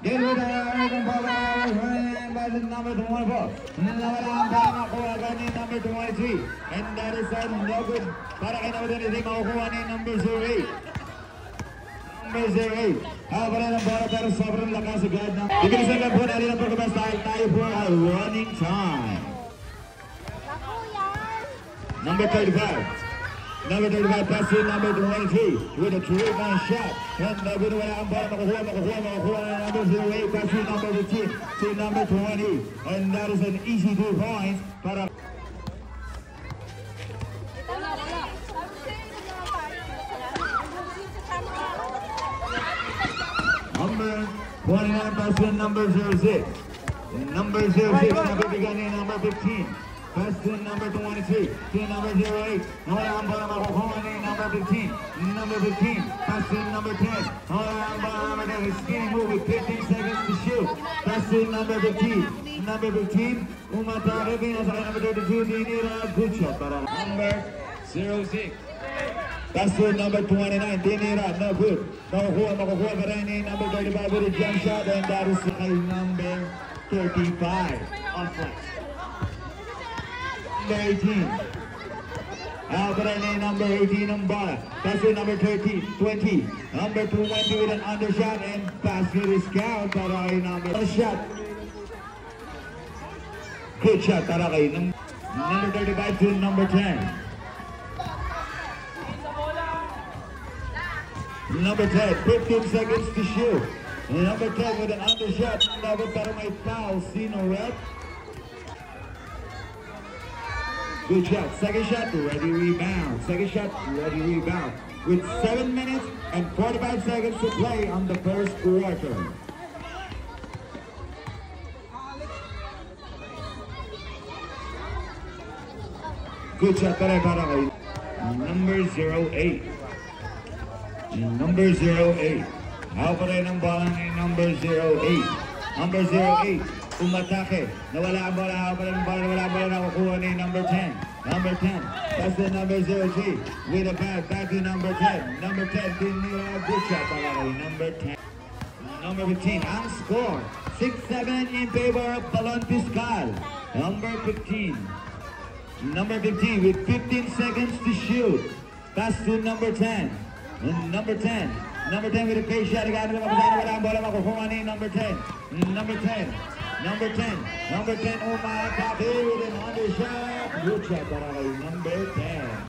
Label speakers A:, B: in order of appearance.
A: Get with the number 24. Number 23. And that is no good. Para kay Nawadan hindi makukuha ni number 08. Number 08. Habang ng bola pero sobrang lakas agad na. Ikinisan lang po natin ang pagkabas tayo po ay running time. Number 35. Number 35 pass to number 23 with a 3-point shot. And wala ang bola makukuha na number 08 pass to number 15 to number 20. And that is an easy 2 points para number 29 pass to number 06. Number 06 nabibigyan ni number 15. Pass to number 23, to number 08. Nawala ang bola makukuha ni number 15. Number 15, pass to number 10. Nawala ang bola number 10. Skinny move with 15 seconds to shoot. Pass to number 15. Number 15, umatake din sa number 32. Dinira, good shot para number 06. Pass to number 29. Dinira, no good. Makukuha pa rin ni number 35 with a jump shot. And that is number 35 on flex. Number 18. Alvarez number 18 ang bola. Pass to number 20. Number 20 with an undershot and basket is count para kay number shot. Good shot para kay number 35 to number 10. Number 10, 15 seconds to shoot. Number 10 with an undershot. Dapat para may foul. Sino rep? Good shot. Second shot, ready rebound. Second shot, ready rebound. With 7 minutes and 45 seconds to play on the first quarter. Good shot para kay number 08. Number 08. How pa rin ang bola ni number 08. Number 08. Umatake. Nawala ang bola. Wala ang bola nakukuha ni number 10. Number 10. That's the number 03. With a back to number 10. Number 10. Dinira. Good shot para kay number 10. Number 15. Ang score. 6-7 in favor of Balon Fiscal. Number 15. Number 15 with 15 seconds to shoot. Pass to number 10. Number 10. Number 10 with a face shot. Wala ang bola makukuha ni number 10. Number 10. Number 10. Number 10. Umatake with an undershot. Good shot para kay number 10.